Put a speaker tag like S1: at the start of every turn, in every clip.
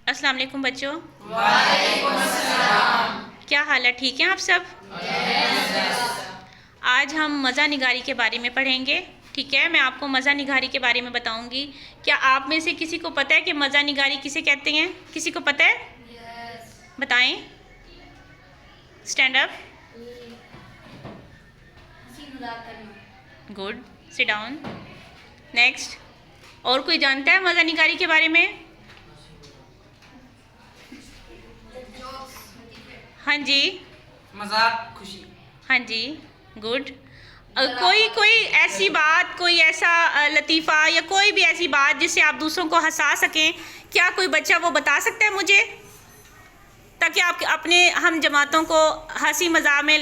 S1: अस्सलाम वालेकुम बच्चों।
S2: वालेकुम अस्सलाम।
S1: क्या हाल है, ठीक हैं आप सब?
S2: Yes.
S1: आज हम मज़ा निगारी के बारे में पढ़ेंगे। ठीक है, मैं आपको मज़ा निगारी के बारे में बताऊंगी। क्या आप में से किसी को पता है कि मज़ा निगारी किसे कहते हैं? किसी को पता है?
S2: Yes.
S1: बताएं। Stand up.
S2: हंसी मजाक करना।
S1: Good, sit down. नेक्स्ट। और कोई जानता है मज़ा निगारी के बारे में? हाँ जी,
S3: मजाक, खुशी।
S1: हाँ जी, गुड। कोई ऐसी बात, कोई ऐसा लतीफ़ा या कोई भी ऐसी बात जिससे आप दूसरों को हंसा सकें, क्या कोई बच्चा वो बता सकता है मुझे, ताकि आप अपने हम जमातों को हंसी मज़ाक में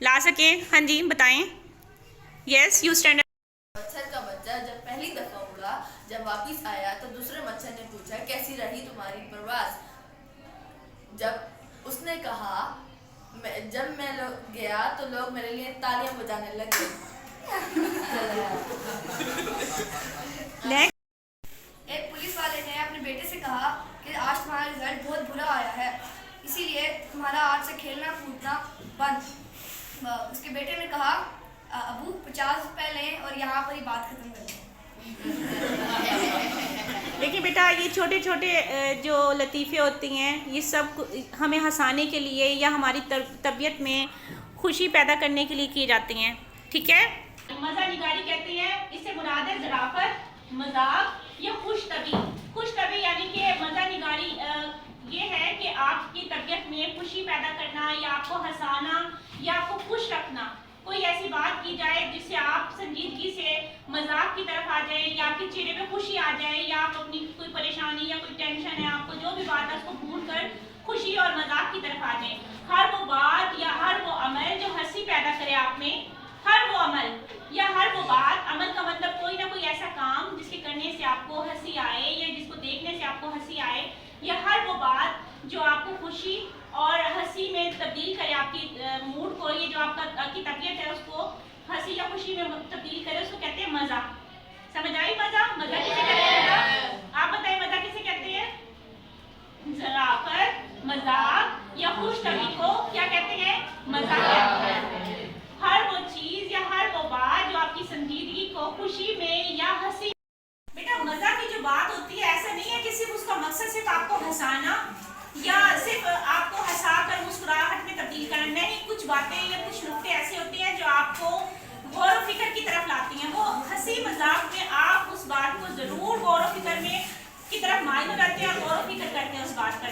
S1: ला सकें? हाँ जी, बताएं। Yes, you stand.
S4: मच्छर का बच्चा जब पहली दफा उड़ा, जब वापस आया तो दूसरे मच्छर ने पूछा कैसी रही तुम्हारी प्रवास। जब उसने कहा जब मैं गया तो लोग मेरे लिए तालियां बजाने लगे। एक पुलिस वाले ने अपने बेटे से कहा कि आज तुम्हारा रिजल्ट बहुत बुरा आया है, इसीलिए तुम्हारा आज से खेलना कूदना बंद। उसके बेटे ने कहा अबू 50 रुपए लें और यहाँ पर ही बात खत्म कर दें।
S1: देखिए बेटा, ये छोटे छोटे जो लतीफ़े होती हैं, ये सब हमें हंसाने के लिए या हमारी तबीयत में खुशी पैदा करने के लिए किए जाते हैं। ठीक है, मज़ा निगारी कहते हैं। इससे मुराद है ज़राफ़त, मजाक या खुश तबी। खुश तबी यानी कि मज़ा निगारी ये है कि आपकी तबीयत में खुशी पैदा करना या आपको हंसाना या आपको खुश रखना। कोई ऐसी बात की जाए जिससे आप संजीदगी से मजाक की तरफ आ जाए या आपके चेहरे पे खुशी आ जाए, या आप अपनी कोई परेशानी या कोई टेंशन है, आपको जो भी बात है उसको भूल कर खुशी और मजाक की तरफ आ जाए। हर वो बात या हर वो अमल जो हंसी पैदा करे आप में, हर वो अमल या हर वो बात, अमल का मतलब कोई ना कोई ऐसा काम जिसके करने से आपको हंसी आए या जिसको देखने से आपको हंसी आए, या हर वो बात जो आपको खुशी और हंसी में तब्दील करे, आपकी मूड को, ये जो आपकी तबीयत है उसको हंसी या खुशी में तब्दील करे, उसको कहते हैं मज़ा। समझ आई? मज़ा किसे कहते हैं? आप बताइए, मज़ा किसे कहते हैं? ज़राफ़त, मजाक या खुश तबी को क्या कहते हैं? मज़ा कहते हैं। हर वो चीज़ या हर वो बात जो आपकी संजीदगी को खुशी में या हंसी। बेटा, मज़ा की जो बात होती है, ऐसा नहीं है कि सिर्फ उसका मकसद सिर्फ आपको हंसाना या सिर्फ आपको हंसा कर मुस्कुराहट में तब्दील करना। नहीं, कुछ बातें या कुछ नुक्ते ऐसे होते हैं जो आपको गौर व फिक्र की तरफ लाती हैं। वो हंसी मजाक में आप उस बात को ज़रूर गौर व फिक्र में की तरफ माइल करते हैं और गौर व फिक्र करते हैं उस बात पर।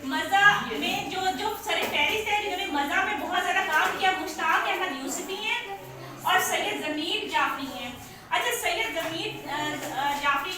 S1: मज़ा में जो सरे फहरिस्त है जिन्होंने मज़ा में बहुत ज़्यादा काम किया, मुश्ताक अहमद यूसुफी हैं और सैयद ज़मीर जाफरी हैं। अच्छा, सैयद ज़मीर जाफरी